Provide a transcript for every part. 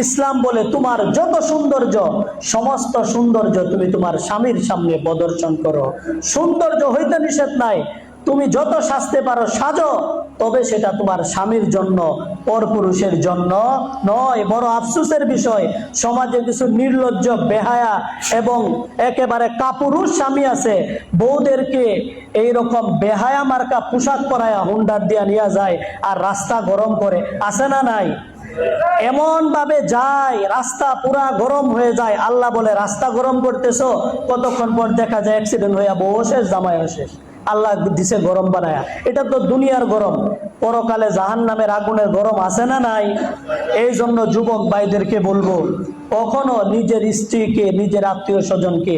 ইসলাম বলে তোমার যত সৌন্দর্য, সমস্ত সৌন্দর্য তুমি তোমার স্বামীর সামনে প্রদর্শন করো। সৌন্দর্য হইতে নিষেধ নাই, তুমি যত সাজতে পারো সাজো, তবে সেটা তোমার স্বামীর জন্য, পরপুরুষের জন্য নয়। বড় আফসোসের বিষয়, সমাজে কিছু নির্লজ্জ, বেহায়া এবং একেবারে কাপুরুষ স্বামী আছে, বউদেরকে এইরকম বেহায়া মার্কা পোশাক পরায়া হুন্ডার দিয়া নিয়ে যায় আর রাস্তা গরম করে। আছে না নাই? এমন ভাবে যায় রাস্তা পুরা গরম হয়ে যায়। আল্লাহ বলে রাস্তা গরম করতেছো, কতক্ষণ পর দেখা যায় অ্যাক্সিডেন্ট হইয়া বউ শেষ, জামাইও শেষ। আল্লাহ দিছে গরম বানায়া। এটা তো দুনিয়ার গরম, পরকালে জাহান্নামের আগুনের গরম আছে না নাই? এই জন্য যুবক ভাইদেরকে বলবো, কখনো নিজের স্ত্রীকে, নিজের আত্মীয় স্বজনকে,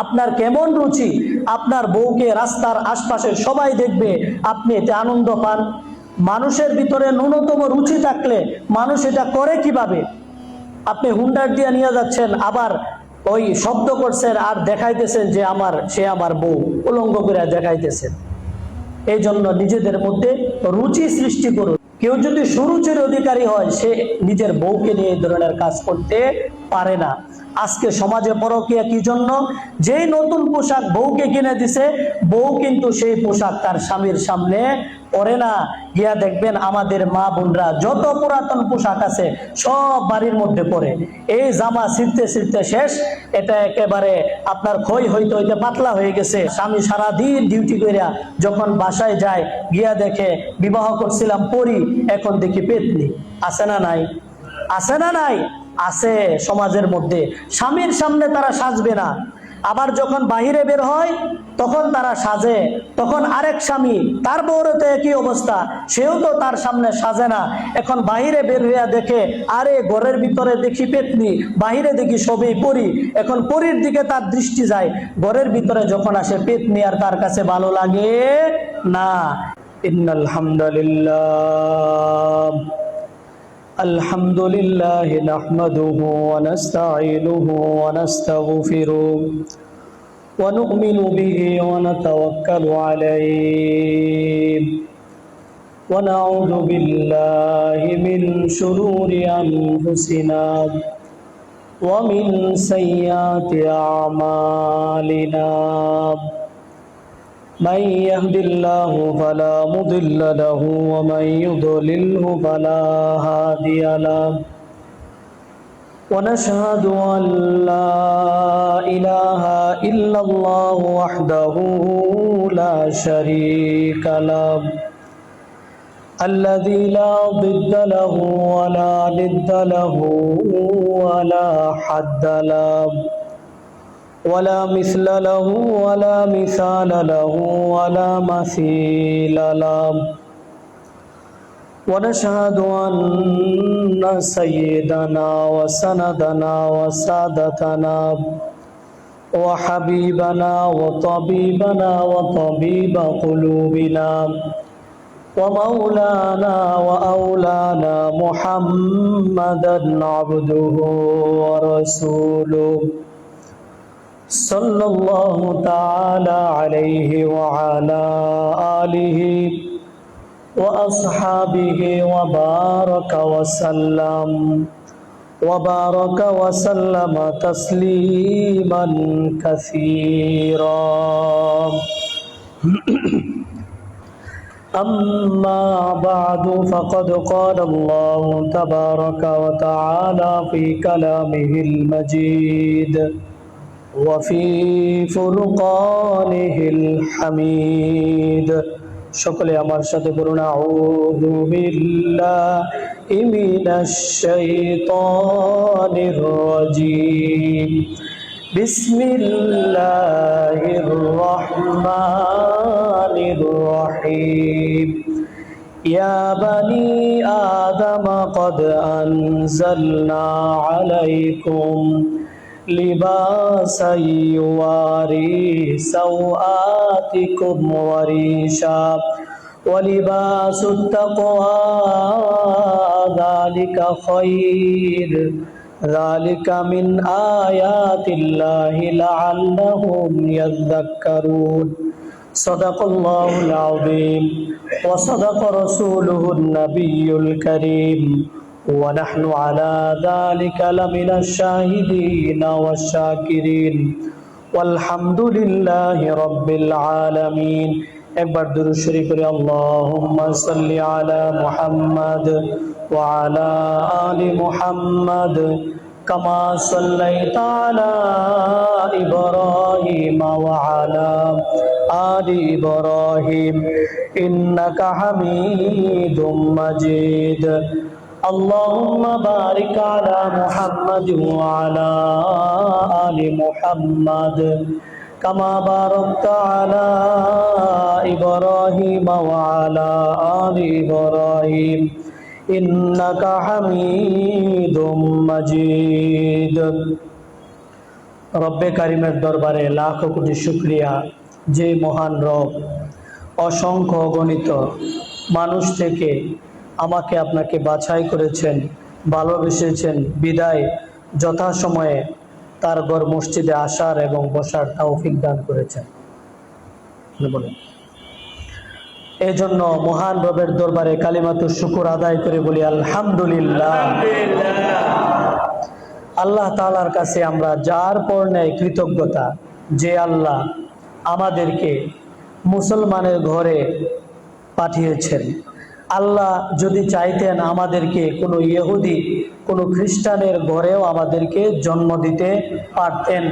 আপনার কেমন রুচি, আপনার বউকে রাস্তার আশপাশের সবাই দেখবে, আপনি এতে আনন্দ পান। মানুষের ভিতরে ন্যূনতম রুচি থাকলে মানুষ এটা করে কিভাবে? আপনি হুন্ডার দিয়ে নিয়ে যাচ্ছেন, আবার ওই শব্দ করছেন আর দেখাইতেছেন যে সে আমার বউ, উলঙ্গ করে দেখাইতেছেন। এই জন্য নিজেদের মধ্যে রুচি সৃষ্টি করুন। কেউ যদি সুরুচির অধিকারী হয়, সে নিজের বউকে নিয়ে এই ধরনের কাজ করতে পারে না। আজকে সমাজে পরকীয়া কি জন্য? যেই নতুন পোশাক বউকে কিনে দিছে, বউ কিন্তু সেই পোশাক তার স্বামীর সামনে পরে না। গিয়া দেখবেন আমাদের মা বোনরা যত পুরাতন পোশাক আছে সব বাড়ির মধ্যে পরে। এই জামা ছিঁড়তে ছিঁড়তে শেষ, এটা একেবারে আপনার ক্ষয় হইতে হইতে পাতলা হয়ে গেছে। স্বামী সারাদিন ডিউটি করিয়া যখন বাসায় যায়, গিয়া দেখে বিবাহ করছিলাম পরি, এখন দেখি পেতনি। আছে না নাই? আছে না নাই? আছে সমাজের মধ্যে। স্বামীর সামনে তারা সাজবে না, আবার যখন বাহিরে বের হয় তখন তারা সাজে। তখন আরেক স্বামী, তার বউরও তো একই অবস্থা, সেও তো তার সামনে সাজে না। এখন বাহিরে বের হইয়া দেখে, আরে ঘরের ভিতরে দেখি পেতনি, বাহিরে দেখি সবই পরি। এখন পরির দিকে তার দৃষ্টি যায়, ঘরের ভিতরে যখন আসে পেতনি আর তার কাছে ভালো লাগে না। ইন্নাল হামদুলিল্লাহ, আলহামদুলিল্লাহ নাহমাদুহু ওয়া নাস্তাঈনুহু ওয়া নাস্তাগফিরুহু ওয়া নু'মিনু বিহি ওয়া নাতাওয়াক্কালু আলাইহি ওয়া নাউযু বিল্লাহি মিন শুরুরি আনফুসিনা ওয়া মিন সাইয়্যাতি আ'মালিনা। من يهد الله فلا مضل له ومن يضلله فلا هادي له ونشهد أن لا إله إلا الله وحده لا شريك له الذي لا ضد له ولا ند له ولا حد له ولا مثل له ولا مثال له ولا مثيل له ونشهد أن سيدنا وسندنا وسادتنا وحبيبنا وطبيبنا وطبيب قلوبنا ومولانا وأولانا محمدا عبده ورسوله صلى الله تعالى عليه وعلى آله وأصحابه وبارك وسلم تسليما كثيرا. أما بعد فقد قال الله تبارك وتعالى في كلامه المجيد وفي فرقانه الحميد. সকলে আমার সাথে বলুন, আউযু বিল্লাহি মিনাশ শাইতানির রাজীম, বিসমিল্লাহির রহমানির রহিম। ইয়া বানি আদম ক্বাদ আনজালনা আলাইকুম লিবাসান ইউয়ারি সাওআতিকুম ওয়া রিশা ওয়া লিবাসুত তাকওয়া যালিকা খায়র যালিকা মিন আয়াতিল্লাহি লাআল্লাহুম ইয়াযাক্কারুন। সাদাকাল্লাহুল আযীম ওয়া সাদাকা রাসূলুহুন নাবিয়্যুল কারীম ونحن على ذلك لمن الشاهدين والشاكرين والحمد لله رب العالمين. একবার দুরূদ শরীফ পড়ি, আল্লাহুম্মা সাল্লি আলা মুহাম্মাদ ওয়া আলা আলি মুহাম্মাদ কামা সাল্লাইতা আলা ইব্রাহিম ওয়া আলা আলি ইব্রাহিম ইন্নাকা হামিদুম মাজিদ. আল্লাহুম্মা বারিক আলা মুহাম্মাদ ওয়া আলা আলি মুহাম্মাদ কামা বারাকতা আলা ইব্রাহিম ওয়া আলা আলি ইব্রাহিম ইন্নাকা হামিদুম মাজিদ. রব্বে কারিমের দরবারে লাখ কোটি শুকরিয়া, যে মহান রব অসংখ্য অগণিত মানুষ থেকে আমাকে আপনাকে বাছাই করেছেন, ভালোবেসেছেন, বিদায় যথাসময়ে তার ঘর মসজিদে আসার এবং বসার তৌফিক দান করেছেন। বলেন, এই জন্য মহান রবের দরবারে কালিমাতুশ শুকর আদায় করে বলি আলহামদুলিল্লাহ। আল্লাহ তাআলার কাছে আমরা যার পর নেই কৃতজ্ঞতা, যে আল্লাহ আমাদেরকে মুসলমানের ঘরে পাঠিয়েছেন। আল্লাহ যদি চাইতেন আমাদেরকে কোনো ইহুদি, কোনো খ্রিস্টানের ঘরেও আমাদেরকে জন্ম দিতে পারতেন।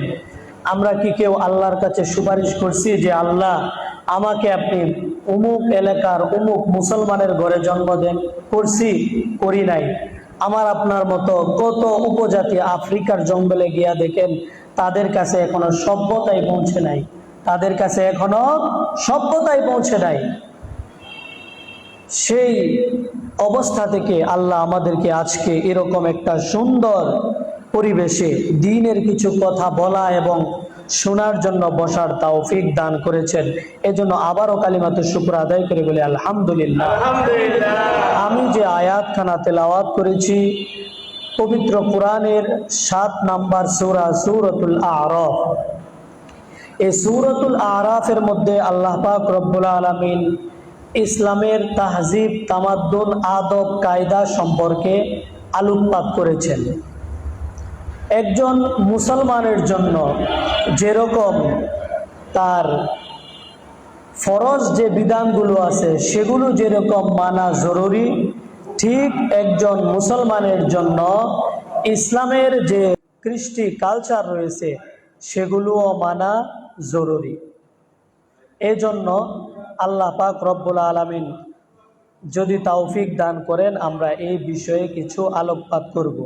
আমরা কি কেউ আল্লাহর কাছে সুপারিশ করছি যে আল্লাহ আমাকে আপনি অমুক এলাকার অমুক মুসলমানের ঘরে জন্ম দেন? করছি? করি নাই। আমার আপনার মতো কত উপজাতি আফ্রিকার জঙ্গলে গিয়া দেখেন, তাদের কাছে এখনো সভ্যতাই পৌঁছে নাই, তাদের কাছে এখনো সভ্যতাই পৌঁছে নাই। সেই অবস্থা থেকে আল্লাহ আমাদেরকে আজকে এরকম একটা সুন্দর পরিবেশে দ্বীনের কিছু কথা বলা এবং শোনার জন্য বসার তৌফিক দান করেছেন। এজন্য আবারও কালিমাতুশ শুকর আদায় করে বলি আলহামদুলিল্লাহ। আমি যে আয়াতখানা তেলাওয়াত করেছি পবিত্র কোরআনের 7 নম্বর সূরা সূরাতুল আরাফ। এই সূরাতুল আরাফের মধ্যে আল্লাহ পাক রব্বুল আলামিন ইসলামের তাহজিব, তামাদ্দুন, আদব, কায়দা সম্পর্কে আলোকপাত করেছেন। একজন মুসলমানের জন্য যেরকম তার ফরজ যে বিধানগুলো আছে সেগুলো যেরকম মানা জরুরি, ঠিক একজন মুসলমানের জন্য ইসলামের যে কৃষ্টি কালচার রয়েছে সেগুলোও মানা জরুরি। এজন্য আল্লাহ পাক রব্বুল আলামিন যদি তৌফিক দান করেন আমরা এই বিষয়ে কিছু আলোকপাত করব।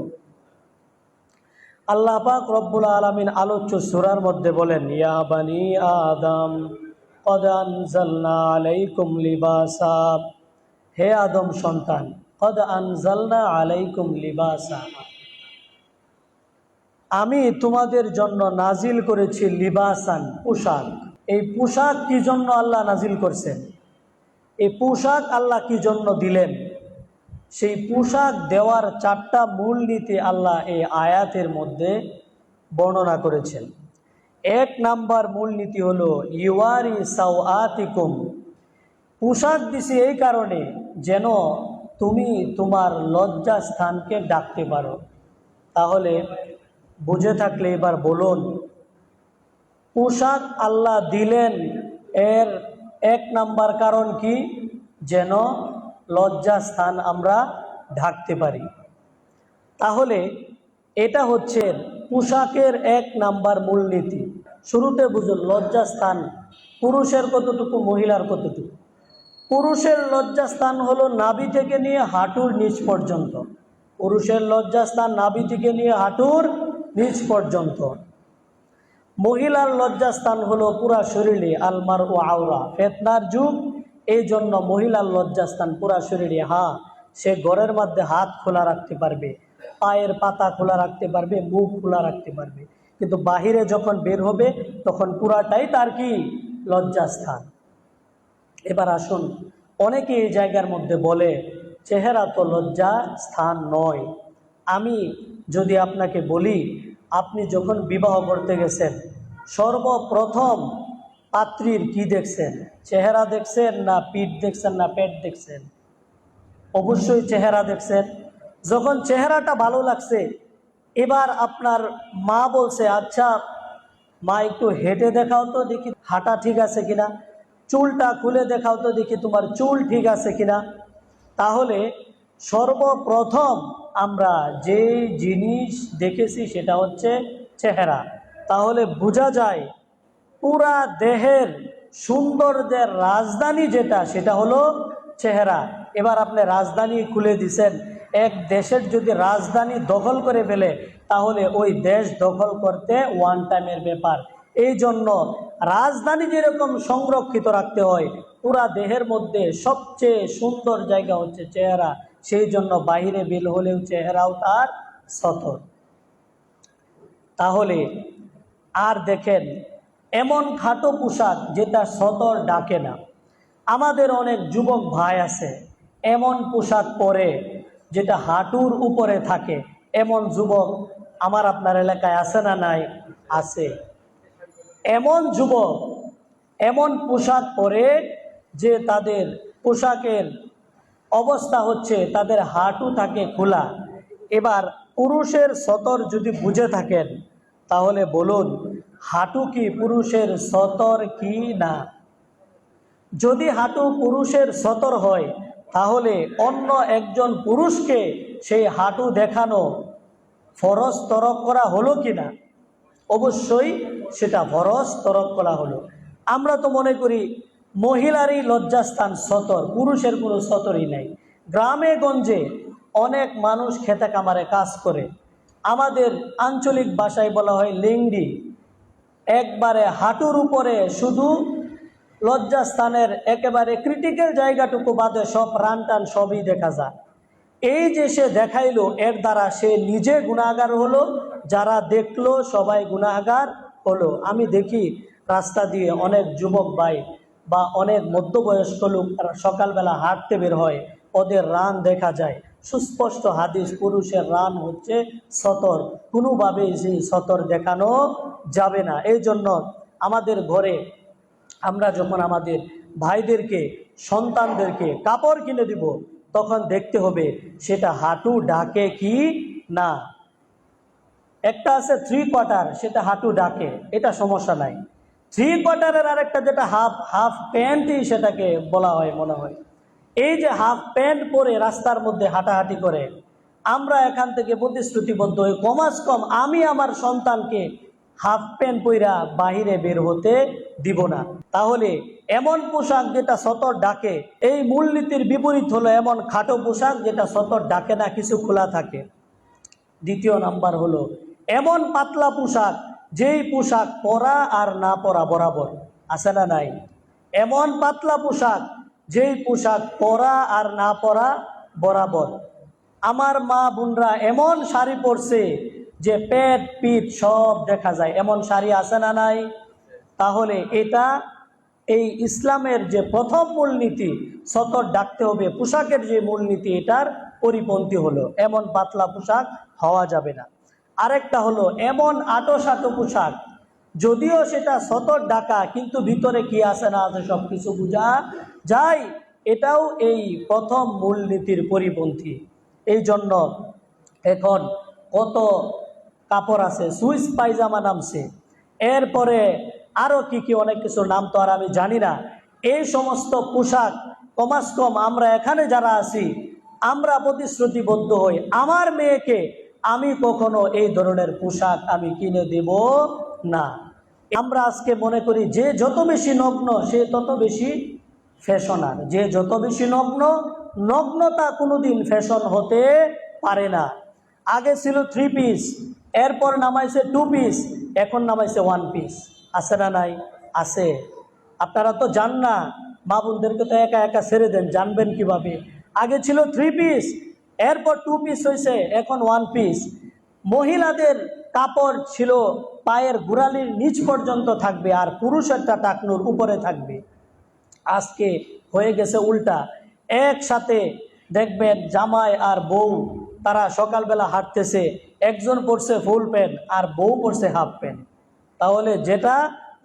আল্লাহ পাক রব্বুল আলামিন আলোচ্য সূরার মধ্যে বলেন, ইয়া বানি আদম কদ আনজালনা আলাইকুম লিবাসা, হে আদম সন্তান, কদ আনজালনা আলাইকুম লিবাসা, আমি তোমাদের জন্য নাজিল করেছি লিবাসান, পোশাক। এই পোশাক কি জন্য আল্লাহ নাজিল করছেন? এই পোশাক আল্লাহ কি জন্য দিলেন? সেই পোশাক দেওয়ার 4টা মূলনীতি আল্লাহ এই আয়াতের মধ্যে বর্ণনা করেছেন। 1 নাম্বার মূলনীতি হলো ইওয়ারি সাওআতিকুম, পোশাক দিছি এই কারণে যেন তুমি তোমার লজ্জা স্থানকে ঢাকতে পারো। তাহলে বুঝে থাকলে এবার বলুন, পোশাক আল্লাহ দিলেন এর 1 নাম্বার কারণ কি? যেন লজ্জা স্থান আমরা ঢাকতে পারি। তাহলে এটা হচ্ছে পোশাকের 1 নাম্বার মূলনীতি। শুরুতে বুঝুন, লজ্জা স্থান পুরুষের কতটুকু, মহিলার কতটুকু? পুরুষের লজ্জা স্থান হলো নাভি থেকে নিয়ে হাঁটুর নিচ পর্যন্ত। পুরুষের লজ্জা স্থান নাভি থেকে নিয়ে হাঁটুর নিচ পর্যন্ত। মহিলার লজ্জা স্থান হলো পুরা শরীরে, আলমার ও আওরা, ফিতনার যুগ, এই জন্য মহিলার লজ্জাস্থান পুরা শরীরে। হ্যাঁ, সে ঘরের মধ্যে হাত খোলা রাখতে পারবে, পায়ের পাতা খোলা রাখতে পারবে, মুখ খোলা রাখতে পারবে, কিন্তু বাহিরে যখন বের হবে তখন পুরাটাই তার কি? লজ্জাস্থান। এবার আসুন, অনেকে এই জায়গার মধ্যে বলে চেহারা তো লজ্জা স্থান নয়। আমি যদি আপনাকে বলি, আপনি যখন বিবাহ করতে গেছেন সর্বপ্রথম পাত্রীর কি দেখছেন? চেহারা দেখছেন না পিঠ দেখছেন না পেট দেখছেন? অবশ্যই চেহারা দেখছেন। যখন চেহারাটা ভালো লাগছে, এবার আপনার মা বলছে, আচ্ছা মা একটু হেঁটে দেখাও তো দেখি হাঁটা ঠিক আছে কিনা, চুলটা খুলে দেখাও তো দেখি তোমার চুল ঠিক আছে কিনা। তাহলে সর্বপ্রথম আমরা যে জিনিস দেখেছি সেটা হচ্ছে চেহারা। তাহলে বোঝা যায় পুরা দেহের সৌন্দর্যের রাজধানী যেটা, সেটা হলো চেহারা। এবার আপনি রাজধানী খুলে দিছেন, এক দেশের যদি রাজধানী দখল করে ফেলে তাহলে ওই দেশ দখল করতে ওয়ান টাইমের ব্যাপার। এই জন্য রাজধানী যেরকম সংরক্ষিত রাখতে হয়, পুরা দেহের মধ্যে সবচেয়ে সুন্দর জায়গা হচ্ছে চেহারা। সেই জন্য বাহিরে বের হলেও চেহারাও তার সতর। তাহলে আর দেখেন, এমন খাটো পোশাক যেটা সতর ডাকে না। আমাদের অনেক যুবক ভাই আছে এমন পোশাক পরে যেটা হাঁটুর উপরে থাকে। এমন যুবক আমার আপনার এলাকায় আছে না নাই? আছে। এমন যুবক এমন পোশাক পরে যে তাদের পোশাকের অবস্থা হচ্ছে তাদের হাঁটু থাকে খোলা। এবার পুরুষের সতর যদি বুঝে থাকেন তাহলে বলুন, হাঁটু কি পুরুষের সতর কি না? যদি হাঁটু পুরুষের সতর হয় তাহলে অন্য একজন পুরুষকে সেই হাঁটু দেখানো ফরজ তরক করা হলো কি না? অবশ্যই সেটা ফরজ তরক করা হলো। আমরা তো মনে করি মহিলারই লজ্জাস্থান সতর, পুরুষের কোনো সতরই নাই। গ্রামে গঞ্জে অনেক মানুষ খেতে কামারে কাজ করে, আমাদের আঞ্চলিক ভাষায় বলা হয় লিঙ্গি। একবারে হাঁটুর উপরে শুধু লজ্জাস্থানের একেবারে ক্রিটিক্যাল জায়গাটুকু বাদে সব রান টান সবই দেখা যায়। এই যে সে দেখাইলো, এর দ্বারা সে নিজে গুনাহগার হলো, যারা দেখলো সবাই গুনাহগার হলো। আমি দেখি রাস্তা দিয়ে অনেক যুবক ভাই বা অনেক মধ্যবয়স্ক লোক সকালবেলা হাঁটতে বের হয়, ওদের রান দেখা যায়। সুস্পষ্ট হাদিস, পুরুষের রান হচ্ছে সতর, কোনোভাবেই সেই সতর দেখানো যাবে না। এই জন্য আমাদের ঘরে আমরা যখন আমাদের ভাইদেরকে সন্তানদেরকে কাপড় কিনে দিব তখন দেখতে হবে সেটা হাঁটু ডাকে কি না। একটা আছে 3/4, সেটা হাঁটু ডাকে, এটা সমস্যা নাই। 3/4-এর আরেকটা যেটা হাফ প্যান্টই সেটাকে বলা হয় মনে হয়। এই যে হাফ প্যান্ট পরে রাস্তার মধ্যে হাঁটাহাঁটি করে, আমরা এখান থেকে প্রতিশ্রুতিবদ্ধ হই কমাস কম আমি আমার সন্তানকে হাফ প্যান্ট পইরা বাহিরে বের হতে দিব না। তাহলে এমন পোশাক যেটা সতর ডাকে, এই মূলনীতির বিপরীত হলো এমন খাটো পোশাক যেটা সতর ডাকে না, কিছু খোলা থাকে। দ্বিতীয় নাম্বার হলো এমন পাতলা পোশাক যেই পোশাক পরা আর না পরা বরাবর, আছে না নাই? এমন পাতলা পোশাক যেই পোশাক পরা আর না পরা বরাবর। আমার মা বোনরা এমন শাড়ি পরছে যে পেট পিঠ সব দেখা যায়, এমন শাড়ি আছে না নাই? তাহলে এটা এই ইসলামের যে প্রথম মূলনীতি সতর ডাকতে হবে, পোশাকের যে মূলনীতি এটার পরিপন্থী হলো। এমন পাতলা পোশাক হওয়া যাবে না। আরেকটা হলো এমন আঁটো পোশাক, যদিও সেটা সতর ডাকা কিন্তু ভিতরে কি আছে না আছে সব কিছু বোঝা যায়, এটাও এই প্রথম মূলনীতির পরিপন্থী। এই জন্য এখন কত কাপড় আছে, সুইস পায়জামা নামছে, এরপরে আরও কি অনেক কিছু নাম তো আর আমি জানি না। এই সমস্ত পোশাক কমাস কম আমরা এখানে যারা আছি আমরা প্রতিশ্রুতিবদ্ধ হই, আমার মেয়েকে আমি কখনো এই ধরনের পোশাক আমি কিনে দেব না। আমরা আজকে মনে করি যে যত বেশি নগ্ন সে তত বেশি ফ্যাশনার, যে যত বেশি নগ্ন, নগ্নতা কোনোদিন ফ্যাশন হতে পারে না। আগে ছিল 3 পিস, এরপর নামাইছে 2 পিস, এখন নামাইছে 1 পিস। আছে না নাই? আছে। আপনারা তো জান না, মা বোনদেরকে তো একা একা ছেড়ে দেন, জানবেন কিভাবে? আগে ছিল 3 পিস, এরপর 2 পিস হয়েছে, এখন 1 পিস। মহিলাদের কাপড় ছিল পায়ের গোড়ালির নিচ পর্যন্ত থাকবে আর পুরুষেরটা টাকনুর উপরে থাকবে। আজকে হয়ে গেছে উল্টা। একসাথে দেখবেন জামাই আর বউ তারা সকালবেলা হাঁটতেছে, একজন পরছে ফুল প্যান্ট আর বউ পরছে হাফ প্যান্ট। তাহলে যেটা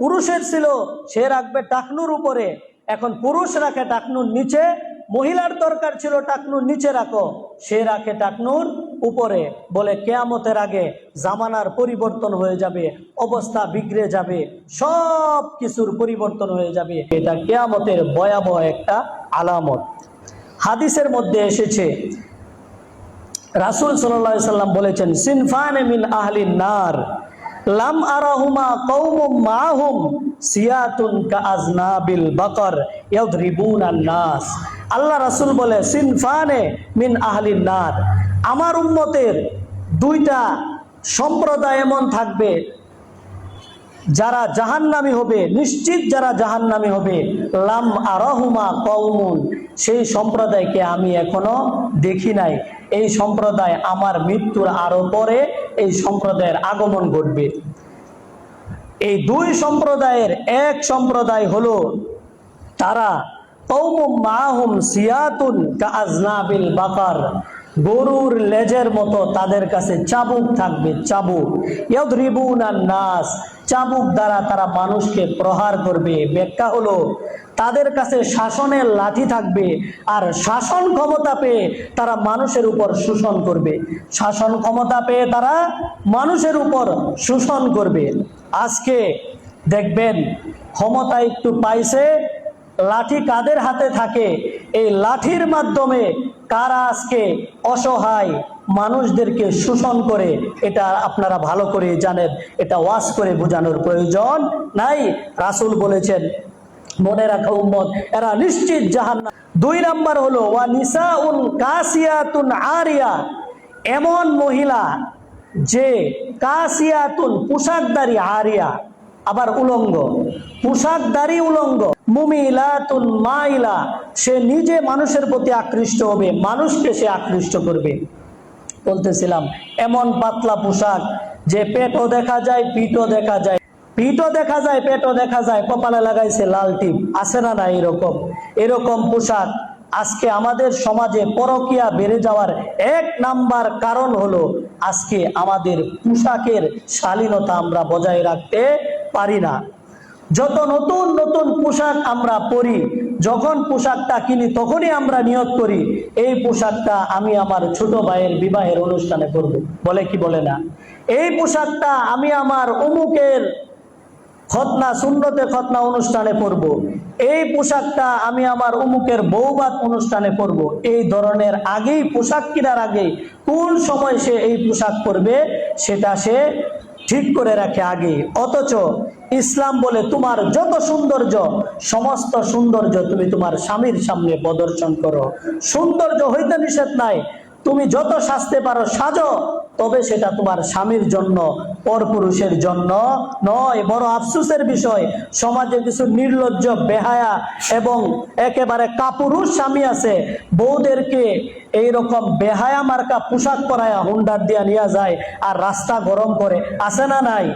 পুরুষের ছিল সে রাখবে টাকনুর উপরে, এখন পুরুষ রাখে টাকনুর নিচে, মহিলার দরকার ছিল টাকনুর নিচে রাখো, সে রাখে টাকনুর উপরে। বলে কেয়ামতের আগে জামানার পরিবর্তন হয়ে যাবে, অবস্থা বিগড়ে যাবে, সব কিছুর পরিবর্তন হয়ে যাবে। এটা কেয়ামতের ভয়াবহ একটা আলামত। হাদিসের মধ্যে এসেছে, রাসূল সাল্লাল্লাহু আলাইহি সাল্লাম বলেছেন, সিনফানে মিন আহলিন নার লাম আরাহুমা কওমুম মাহুম সিয়াতুন কাআজনাবিল বাকর ইয়াদরিবুনান নাস। আল্লাহ রাসূল বলে, সিনফানে মিন আহলিন নার, আমার উম্মতের দুইটা সম্প্রদায় এমন থাকবে যারা জাহান্নামী হবে, নিশ্চিত যারা জাহান্নামী হবে। লাম আরাহুমা কওমুন, সেই সম্প্রদায়কে আমি এখনো দেখি নাই। এই সম্প্রদায় আমার মৃত্যুর আরো পরে এই সম্প্রদায়ের আগমন ঘটবে। এই দুই সম্প্রদায়ের এক সম্প্রদায় হলো তারা কওমুম মাহুম সিয়াতুন কাআজনাবিল বাকার, গরুর লেজের মতো তাদের কাছে চাবুক থাকবে, চাবুক। ইয়াদরিবুনান নাস, চাবুক দ্বারা তারা মানুষকে প্রহার করবে। ব্যাখ্যা হলো তাদের কাছে শাসনের লাঠি থাকবে, আর শাসন ক্ষমতা পেয়ে তারা মানুষের উপর শোষণ করবে। শাসন ক্ষমতা পেয়ে তারা মানুষের উপর শোষণ করবে। আজকে দেখবেন ক্ষমতা একটু পাইছে, লাঠি কাদের হাতে থাকে, এই লাঠির মাধ্যমে কারা আজকে অসহায় মানুষদেরকে শোষণ করে, এটা আপনারা ভালো করে জানেন। এটা ওয়াজ করে বোঝানোর প্রয়োজন নাই। রাসূল বলেছেন, মনে রাখা উম্মত, এরা নিশ্চিত জাহান্নাম। 2 নাম্বার হলো ওয়া নিসাউন কাসিয়াতুন আরিয়া, এমন মহিলা যে কাসিয়াতুন পোশাকদারি, আরিয়া আবার উলঙ্গ, পোশাকদারি উলঙ্গ। মুমিলাতুন মাইলা, সে নিজে মানুষের প্রতি আকৃষ্ট হবে, মানুষকে সে আকৃষ্ট করবে। বলতেছিলাম এমন পাতলা পোশাক যে পেটও দেখা যায়, পিঠও দেখা যায়, পিঠও দেখা যায়, পেটও দেখা যায়, কপালে লাগাইছে লাল টিপ, আছে না না? এরকম পোশাক আজকে আমাদের সমাজে পরকীয়া বেড়ে যাওয়ার 1 নাম্বার কারণ হলো আজকে আমাদের পোশাকের শালীনতা আমরা বজায় রাখতে পারি না। যত নতুন নতুন পোশাক আমরা পরি, যখন পোশাকটা কিনি তখনই আমরা নিয়ত করি এই পোশাকটা আমি আমার ছোট ভাইয়ের বিবাহের অনুষ্ঠানে পরবো, বলে কি বলে না? এই পোশাকটা আমি আমার অমুকের খতনা, সুন্নতে খতনা অনুষ্ঠানে পরবো, এই পোশাকটা আমি আমার অমুকের বৌভাত অনুষ্ঠানে পরবো। এই ধরনের আগেই পোশাক কেনার আগে কোন সময় সে এই পোশাক পরবে সেটা সে ঠিক করে রাখে আগে। অথচ ইসলাম বলে তোমার যত সৌন্দর্য, সমস্ত সৌন্দর্য তুমি তোমার স্বামীর সামনে প্রদর্শন করো। সৌন্দর্য হইতে নিষেধ নাই, তুমি যত সাজতে পারো সাজো, তবে সেটা তোমার স্বামীর জন্য, পরপুরুষের জন্য নয়। বড় আফসোসের বিষয়, সমাজে কিছু নির্লজ্জ, বেহায়া এবং একেবারে কাপুরুষ স্বামী আছে, বউদেরকে এইরকম বেহায়া মার্কা পোশাক পরায়া হুন্ডার দিয়া নিয়ে যায় আর রাস্তা গরম করে, আছে না নাই?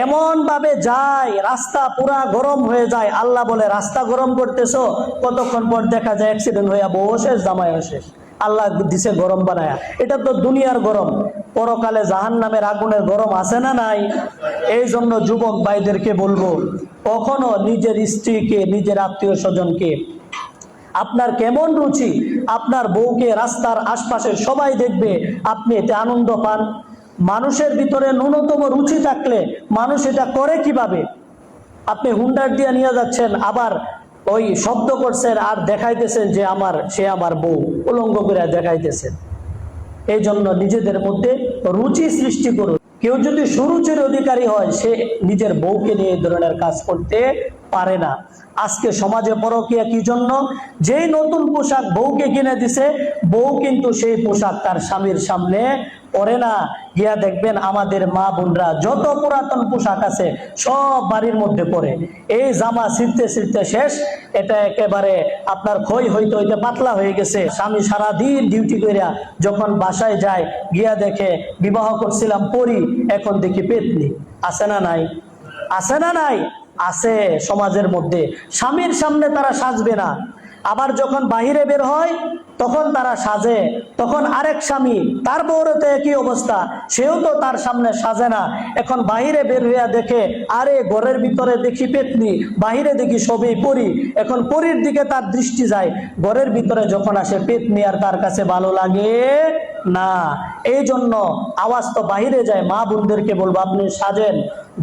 এমন ভাবে যায় রাস্তা পুরা গরম হয়ে যায়। আল্লাহ বলে, রাস্তা গরম করতেছো, কতক্ষণ পর দেখা যায় অ্যাক্সিডেন্ট হইয়া বউ শেষ, জামাইও শেষ। আল্লাহ দিছে গরম বানায়া। এটা তো দুনিয়ার গরম, পরকালে জাহান্নামের আগুনের গরম আছে না নাই? এই জন্য যুবক ভাইদেরকে বলবো, কখনো নিজের স্ত্রীকে, নিজের আত্মীয় স্বজনকে, আপনার কেমন রুচি, আপনার বউকে রাস্তার আশপাশের সবাই দেখবে, আপনি এতে আনন্দ পান। মানুষের ভিতরে ন্যূনতম রুচি থাকলে মানুষ এটা করে কিভাবে? আপনি হুন্ডার দিয়ে নিয়ে যাচ্ছেন, আবার ওই শব্দ করছেন আর দেখাইতেছেন যে সে আমার বউ, উলঙ্গ করে দেখাইতেছেন। এই জন্য নিজেদের মধ্যে রুচি সৃষ্টি করুন। কেউ যদি সুরুচির অধিকারী হয়, সে নিজের বউকে নিয়ে এই ধরনের কাজ করতে পারে না। আজকে সমাজে পরকীয়া কি জন্য? যেই নতুন পোশাক বউকে কিনে দিছে, বউ কিন্তু সেই পোশাক তার স্বামীর সামনে পরে না। গিয়া দেখবেন আমাদের মা বোনরা যত পুরাতন পোশাক আছে সব বাড়ির মধ্যে পরে, এই জামা ছিঁড়তে ছিঁড়তে শেষ, এটা একেবারে আপনার ক্ষয় হইতে হইতে পাতলা হয়ে গেছে। স্বামী সারাদিন ডিউটি করিয়া যখন বাসায় যায়, গিয়া দেখে বিবাহ করছিলাম পরি, এখন দেখি পেতনি। আছে না নাই? আছে না নাই? আছে সমাজের মধ্যে। স্বামীর সামনে তারা সাজবে না, আবার যখন বাহিরে বের হয় তখন তারা সাজে, তখন আরেক স্বামী তার বউরও তো একই অবস্থা, সেও তো তার সামনে সাজে না। এখন বাহিরে বের হইয়া দেখে আরে ঘরের ভিতরে দেখি পেতনি, বাহিরে দেখি সবই পরি, এখন পরির দিকে তার দৃষ্টি যায়, ঘরের ভিতরে যখন আসে পেতনি আর তার কাছে ভালো লাগে না। এই জন্য আওয়াজ তো বাহিরে যায়। মা বোনদেরকে বলবো আপনি সাজেন,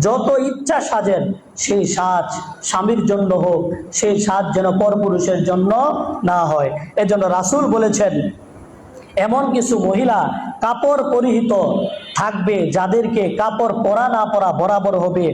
যত ইচ্ছা সাজেন, সেই সাজ স্বামীর জন্য হোক, সেই সাজ যেন পরপুরুষের জন্য না হয়। এজন্য রাসূল বলেছেন এমন কিছু মহিলা কাপড় পরিহিত থাকবে যাদেরকে কাপড় পরা না পরা বরাবর হবে।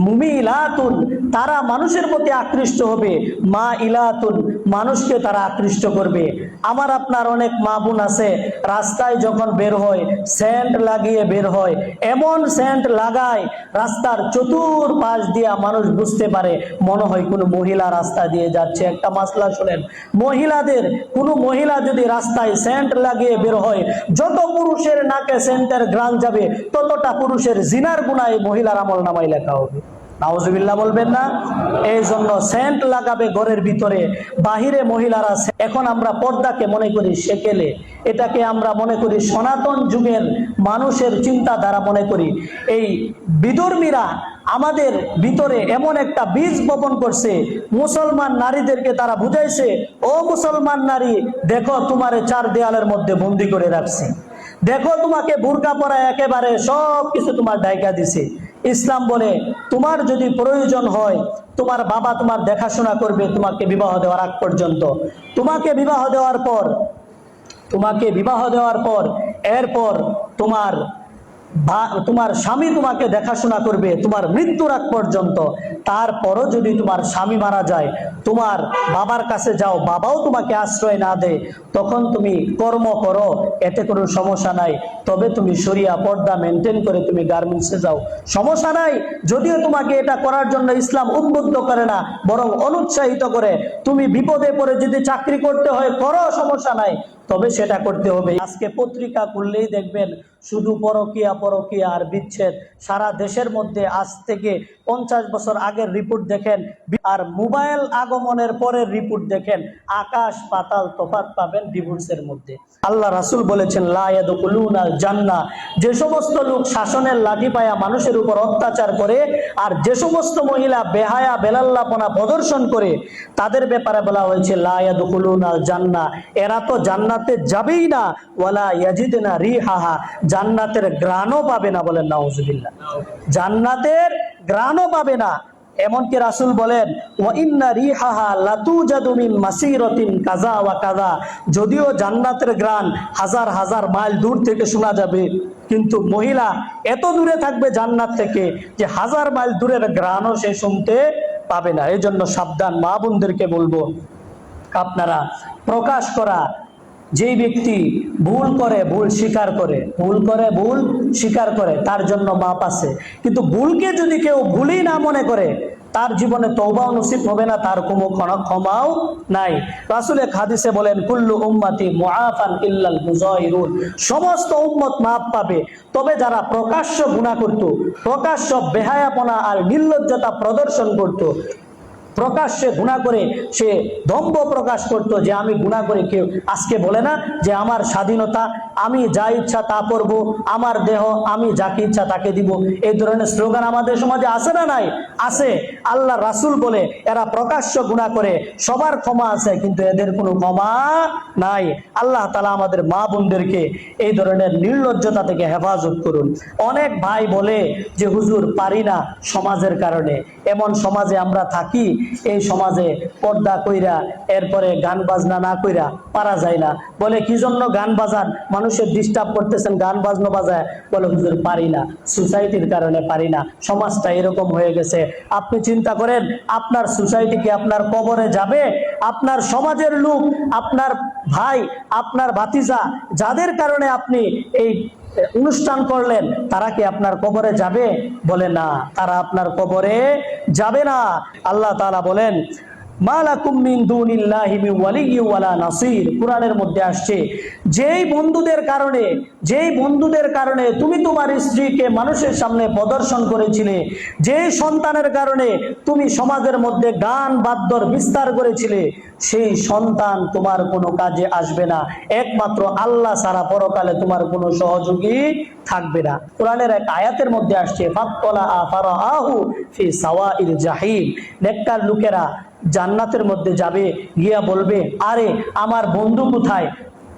মুমিলাতুন, তারা মানুষের প্রতি আকৃষ্ট হবে। মা ইলাতুন, মানুষকে তারা আকৃষ্ট করবে। আমার আপনার অনেক মা বোন আছে, রাস্তায় যখন বের হয় সেন্ট লাগিয়ে বের হয়, এমন সেন্ট লাগায় রাস্তার চতুর্পাশ দিয়ে মানুষ বুঝতে পারে মনে হয় কোনো মহিলা রাস্তা দিয়ে যাচ্ছে। একটা মাসলা শুনেন, মহিলাদের, কোনো মহিলা যদি রাস্তায় সেন্ট লাগিয়ে বের হয়, যত পুরুষের নাকে সেন্টের ঘ্রাণ যাবে ততটা পুরুষের জিনার গুনাহ মহিলার আমল নামায় লেখা হবে। নাউজুবিল্লাহ বলবেন না? এই জন্য সেন্ট লাগাবে ঘরের ভিতরে, বাহিরে মহিলারা। এখন আমরা পর্দাকে মনে করি সেকেলে, এটাকে আমরা মনে করি সনাতন যুগের মানুষের চিন্তাধারা মনে করি। এই বিধর্মীরা আমাদের ভিতরে এমন একটা বীজ বপন করছে, মুসলমান নারীদেরকে তারা বুঝাইছে, ও মুসলমান নারী দেখো তোমারে চার দেয়ালের মধ্যে বন্দি করে রাখছে, দেখো তোমাকে বুরকা পরায় একেবারে সব কিছু তোমার ঢাইকা দিছে। ইসলাম বলে তোমার যদি প্রয়োজন হয় তোমার বাবা তোমার দেখাশোনা করবে তোমাকে বিবাহ দেওয়ার আগ পর্যন্ত। তোমাকে বিবাহ দেওয়ার পর এরপর তোমার স্বামী তোমাকে দেখাশোনা করবে তোমার মৃত্যুর আগ পর্যন্ত। তারপরও যদি তোমার স্বামী মারা যায়, তোমার বাবার কাছে যাও, বাবাও তোমাকে আশ্রয় না দেয়, তখন তুমি কর্ম করো, এতে কোনো সমস্যা নাই। তবে তুমি শরিয়া পর্দা মেনটেন করে তুমি গার্মেন্টসে যাও, সমস্যা নাই। যদিও তোমাকে এটা করার জন্য ইসলাম উদ্বুদ্ধ করে না, বরং অনুৎসাহিত করে। তুমি বিপদে পড়ে যদি চাকরি করতে হয় করো, সমস্যা নাই, তবে সেটা করতে হবে। আজকে পত্রিকা খুললেই দেখবেন শুধু পরকিয়া পরকিয়া আর বিচ্ছেদ। সারা দেশের মধ্যে আজ থেকে 50 বছর আগের রিপোর্ট দেখেন আর মোবাইল আগমনের পরের রিপোর্ট দেখেন, আকাশ পাতাল তফাৎ পাবেন ডিভোর্সের মধ্যে। আল্লাহ রাসূল বলেছেন লা ইয়াদখুলুনাল জান্নাহ, যে সমস্ত লোক শাসনের লাঠি পায়া মানুষের উপর অত্যাচার করে আর যে সমস্ত মহিলা বেহায়া বেলাল্লাপনা প্রদর্শন করে, তাদের ব্যাপারে বলা হয়েছে লা ইয়াদখুলুনাল জান্নাহ, এরা তো জান্নাতে যাবেই না। ওয়ালা ইয়াজিদনা রিহাহা, জান্নাতের ঘ্রাণও পাবে না। বলেন নাউজুবিল্লাহ, জান্নাতের ঘ্রাণও পাবে না। এমনকি রাসূল বলেন ওয়া ইন্না রিহাহা লাতুজাদু মিন মাসিরাতিন কাযা ওয়া কাযা, যদিও জান্নাতের ঘ্রাণ হাজার হাজার মাইল দূর থেকে শোনা যাবে, কিন্তু মহিলা এত দূরে থাকবে জান্নাত থেকে যে হাজার মাইল দূরের ঘ্রাণও সে শুনতে পাবে না। এই জন্য সাবধান, মা বোনদেরকে বলবো আপনারা প্রকাশ করা, যেই ব্যক্তি ভুল করে ভুল স্বীকার করে তার জন্য মাপ আছে। কিন্তু ভুলকে যদি কেউ ভুলই না মনে করে, তার জীবনে তওবাও নসিব হবে না, তার কোনো ক্ষমাও নাই। রাসূল এক হাদিসে বলেন কুল্লু উম্মতি মুআফান ইল্লাল মুজাহিরুন, সমস্ত উম্মত মাপ পাবে, তবে যারা প্রকাশ্য গুনাহ করত, প্রকাশ্য বেহায়াপনা আর নির্লজ্জতা প্রদর্শন করত, প্রকাশ্যে গুনাহ করে সে দম্ভ প্রকাশ করতো যে আমি গুনাহ করে। কেউ আজকে বলে না যে আমার স্বাধীনতা, আমি যা ইচ্ছা তা করব, আমার দেহ আমি যাকে ইচ্ছা তাকে দিব। এই ধরনের স্লোগান আমাদের সমাজে আছে না নাই? আছে। আল্লাহ রাসূল বলে এরা প্রকাশ্য গুনাহ করে, সবার ক্ষমা আছে কিন্তু এদের কোনো ক্ষমা নাই। আল্লাহ তাআলা আমাদের মা বোনদেরকে এই ধরনের নির্লজ্জতা থেকে হেফাজত করুন। অনেক ভাই বলে যে হুজুর পারি না সমাজের কারণে। এমন সমাজে আমরা থাকি, এই সমাজে পর্দা কইরা এরপরে গান বাজনা না কইরা পারা যায় না। বলে কি জন্য গান বাজান, মানুষের ডিস্টার্ব করতেছেন, গান বাজনা বাজায়। বলে হুজুর পারি না, সোসাইটির কারণে পারি না, সমাজটা এরকম হয়ে গেছে। আপনি চিন্তা করেন আপনার সোসাইটি কি আপনার কবরে যাবে? আপনার সমাজের লোক, আপনার ভাই, আপনার ভাতিজা, যাদের কারণে আপনি এই অনুষ্ঠান করলেন, তারা কি আপনার কবরে যাবে? বলে না, তারা আপনার কবরে যাবে না। আল্লাহ তাআলা বলেন মা লাকুম মিন দুনিল্লাহি মিন ওয়ালিয়্যিন ওয়ালা নাসির। কোরআনের মধ্যে আসছে, যেই বন্ধুদের কারণে তুমি তোমার স্ত্রীকে মানুষের সামনে প্রদর্শন করেছিলে, যেই সন্তানের কারণে তুমি সমাজের মধ্যে গান বাদ্যর বিস্তার করেছিলে, সেই সন্তান তোমার কোনো কাজে আসবে না, একমাত্র আল্লাহ ছাড়া পরকালে তোমার কোনো সহযোগী থাকবে না। কোরআনের এক আয়াতের মধ্যে আসছে, ফাত্তালা ফারাআহু ফি সাওয়াইল জাহিম। নেককার লোকেরা জান্নাতের মধ্যে যাবে, গিয়া বলবে, আরে আমার বন্ধু কোথায়?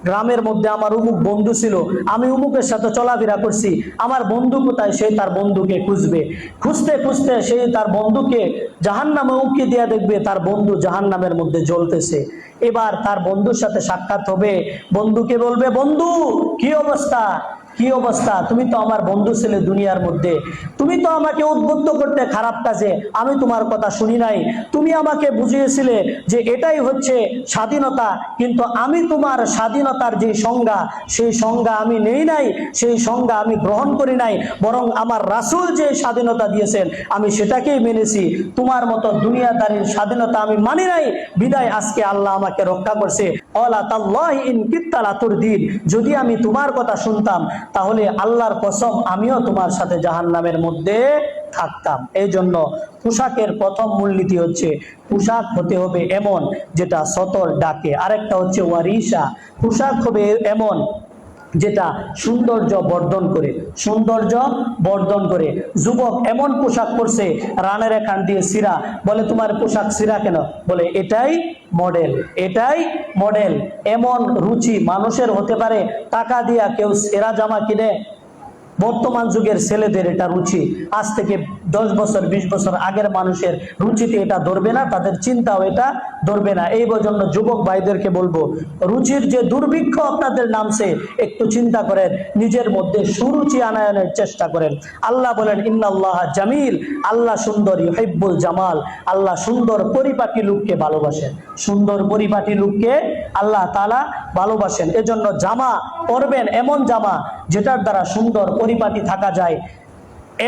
গ্রামের মধ্যে আমার উমুক বন্ধু ছিল, আমি উমুকের সাথে চলাফেরা করছি, আমার বন্ধু কোথায়? সে তার বন্ধুকে খুঁজবে, খুঁজতে খুঁজতে সে তার বন্ধুকে জাহান্নামে উঁকি দিয়ে দেখবে তার বন্ধু জাহান্নামের মধ্যে জ্বলতেছে। এবার তার বন্ধুর সাথে সাক্ষাৎ হবে, বন্ধুকে বলবে, বন্ধু কি অবস্থা, কি অবস্থা? তুমি তো আমার বন্ধু ছিলে দুনিয়ার মধ্যে, তুমি তো আমাকে উদ্বুদ্ধ করতে খারাপ কাজে, আমি তোমার কথা শুনি নাই, তুমি আমাকে বুঝিয়েছিলে যে এটাই হচ্ছে স্বাধীনতা, কিন্তু আমি তোমার স্বাধীনতার যে সংজ্ঞা, সেই সংজ্ঞা আমি নেই নাই, সেই সংজ্ঞা আমি গ্রহণ করি নাই, বরং আমার রাসূল যে স্বাধীনতা দিয়েছেন আমি সেটাকেই মেনেছি, তোমার মতো দুনিয়াদারির স্বাধীনতা আমি মানি নাই, বিদায় আজকে আল্লাহ আমাকে রক্ষা করছে। ওয়ালা তাল্লাহি ইন কিত্তা লাতুরদিন, যদি আমি তোমার কথা শুনতাম তাহলে আল্লাহর কসম আমিও তোমার সাথে জাহান্নামের মধ্যে থাকতাম। এই জন্য পোশাকের প্রথম মূলনীতি হচ্ছে পোশাক হতে হবে এমন যেটা সতর ডাকে। আরেকটা হচ্ছে ওয়ারিসা, পোশাক হবে এমন যেটা সৌন্দর্য বর্ধন করে, সৌন্দর্য বর্ধন করে। যুবক এমন পোশাক পরছে রানের এখান দিয়ে সিরা, বলে তোমার পোশাক সিরা কেন? বলে এটাই মডেল, এটাই মডেল। এমন রুচি মানুষের হতে পারে, টাকা দিয়া কেউ সেরা জামা কিনে, বর্তমান যুগের ছেলেদের এটা রুচি, আজ থেকে 10 বছর 20 বছর আগের মানুষের রুচিতে এটা ধরবে না, তাদের চিন্তাও এটা ধরবে না। এই জন্য যুবক ভাইদেরকে বলবো, রুচির যে দুর্ভিক্ষ আপনাদের নামছে, একটু চিন্তা করেন, নিজের মধ্যে সুরুচি আনায়নের চেষ্টা করেন। আল্লাহ বলেন, ইন্নাল্লাহ জামিল, আল্লাহ সুন্দর, ইউহিব্বুল জামাল, আল্লাহ সুন্দর পরিপাটি লোককে ভালোবাসেন, সুন্দর পরিপাটি লোককে আল্লাহ তাআলা ভালোবাসেন। এজন্য জামা পরবেন এমন জামা যেটার দ্বারা সুন্দর পরিপাটি থাকা যায়।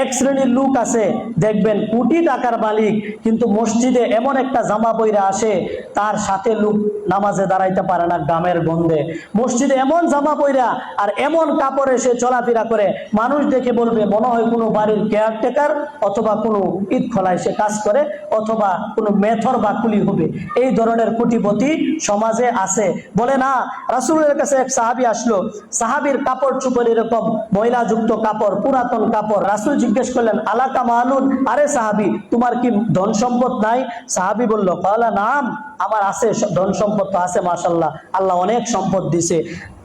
এক শ্রেণীর লোক আছে দেখবেন কোটি টাকার মালিক, কিন্তু মসজিদে এমন একটা জামা পইরা আসে তার সাথে লোক নামাজে দাঁড়াইতে পারে না গ্রামের গন্ধে। মসজিদে এমন জামা পইরা আর এমন কাপড়ে সে চলাফেরা করে, মানুষ দেখে বলবে মনে হয় কোনো বাড়ির কেয়ারটেকার অথবা কোনো ঈদ খোলায় সে কাজ করে, অথবা কোনো মেথর বা কুলি হবে। এই ধরনের কোটিপতি সমাজে আছে। বলে না, রাসূলের কাছে এক সাহাবী আসলো, সাহাবীর কাপড় চোপড় এরকম ময়লাযুক্ত কাপড়, পুরাতন কাপড়। রাসূল জিজ্ঞেস করলেন, আলাকা মালুন, আরে সাহাবী তোমার কি ধন সম্পদ নাই? সাহাবী বলল, ক্বালা নাম, আমার আছে ধন সম্পদ তো আছে, মাশাআল্লাহ, আল্লাহ অনেক সম্পদ দিছে।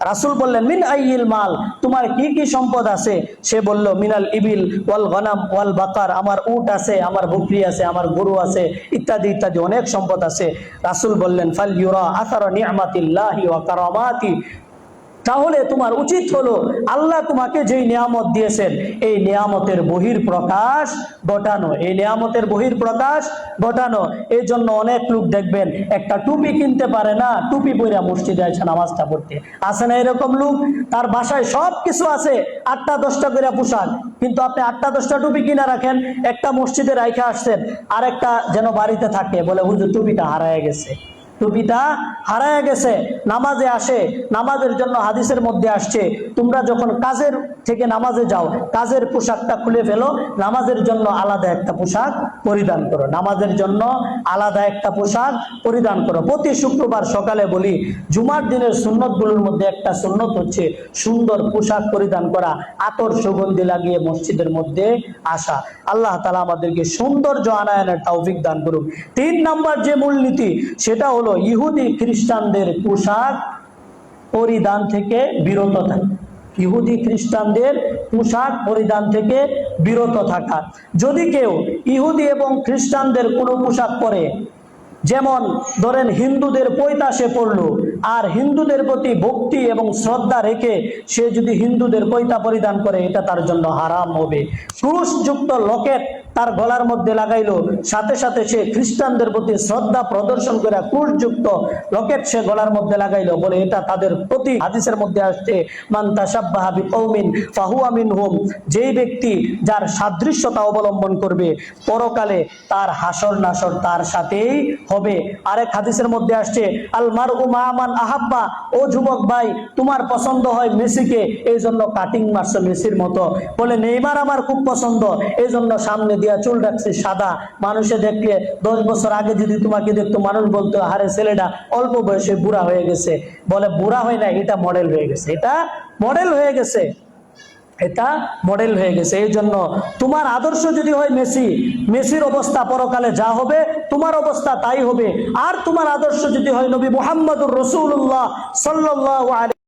রাসূল বললেন, মিন আইয়িল মাল, তোমার কি কি সম্পদ আছে? সে বলল, মিনাল ইবিল ওয়াল গনাম ওয়াল বাকার, আমার উট আছে, আমার বকরি আছে, আমার গরু আছে, ইত্যাদি ইত্যাদি অনেক সম্পদ আছে। রাসূল বললেন, ফাল ইউরা আসারা নি'মাতিল্লাহি ওয়া কারামাতি, তাহলে তোমার উচিত হলো আল্লাহ তোমাকে যেই নিয়ামত দিয়েছেন এই নিয়ামতের বহির প্রকাশ ঘটানো, এই নিয়ামতের বহির প্রকাশ ঘটানো। এই জন্য অনেক লোক দেখবেন একটা টুপি কিনতে পারে না, টুপি পরে মসজিদে আসে নামাজটা পড়তে। আছে না এরকম লোক? তার বাসায় সব কিছু আছে, 8টা 10টা করে পোশাক, কিন্তু আপনি 8টা 10টা টুপি কিনা রাখেন, একটা মসজিদে রাইখা আসছেন, আর একটা যেন বাড়িতে থাকে, বলে হুজুর টুপিটা হারায় গেছে, টুপিটা হারায় গেছে। নামাজে আসে, নামাজের জন্য হাদিসের মধ্যে আসছে, তোমরা যখন কাজের থেকে নামাজে যাও, কাজের পোশাকটা খুলে ফেলো, নামাজের জন্য আলাদা একটা পোশাক পরিধান করো, নামাজের জন্য আলাদা একটা পোশাক পরিধান করো। প্রতি শুক্রবার সকালে বলি, জুমার দিনের সুন্নতগুলোর মধ্যে একটা সুন্নত হচ্ছে সুন্দর পোশাক পরিধান করা, আতর সুগন্ধি লাগিয়ে মসজিদের মধ্যে আসা। আল্লাহ তাআলা আমাদেরকে সৌন্দর্য আনায়নের তৌফিক দান করুক। 3 নম্বর যে মূলনীতি, সেটা হলো ইহুদি খ্রিস্টানদের পোশাক পরিধান থেকে বিরত থাকা। ইহুদি খ্রিস্টানদের পোশাক পরিধান থেকে বিরত থাকা। যদি কেউ ইহুদি এবং খ্রিস্টানদের কোনো পোশাক পরে, যেমন ধরেন হিন্দুদের পৈতা সে পড়লো, আর হিন্দুদের প্রতি ভক্তি এবং শ্রদ্ধা রেখে সে যদি হিন্দুদের পৈতা পরিধান করে, এটা তার জন্য হারাম হবে। ক্রুশযুক্ত লকেট তার গলার মধ্যে লাগাইলো, সাথে সাথে সে খ্রিস্টানদের প্রতি শ্রদ্ধা প্রদর্শন করে ক্রুশযুক্ত লকেট সে গলার মধ্যে লাগাইলো, বলে এটা তাদের প্রতি। হাদিসের মধ্যে আসছে মান তাশাব্বাহা বিকওমিন ফাহুয়া মিনহুম, যেই ব্যক্তি যার সাদৃশ্যতা অবলম্বন করবে পরকালে তার হাসর নাসর তার সাথেই হবে। আরেক হাদিসের মধ্যে আসছে আল মারউ মা মান আহাব্বা, ও যুবক ভাই তোমার পছন্দ হয় মেসিকে, এই জন্য কাটিং মারছো মেসির মতো, বলে নেইমার আমার খুব পছন্দ এই জন্য সামনে দিয়া চুল রাখছি সাদা, মানুষে দেখলে 10 বছর আগে যদি তোমাকে দেখতো মানুষ বলতো আরে ছেলেটা অল্প বয়সে বুড়া হয়ে গেছে, বলে বুড়া হয় না, এটা মডেল হয়ে গেছে, এটা মডেল হয়ে গেছে, এটা মডেল হয়ে গেছে। এই জন্য তোমার আদর্শ যদি হয় মেসি, মেসির অবস্থা পরকালে যা হবে তোমার অবস্থা তাই হবে। আর তোমার আদর্শ যদি হয় নবী মুহাম্মদুর রাসূলুল্লাহ সাল্লাল্লাহু আলাইহি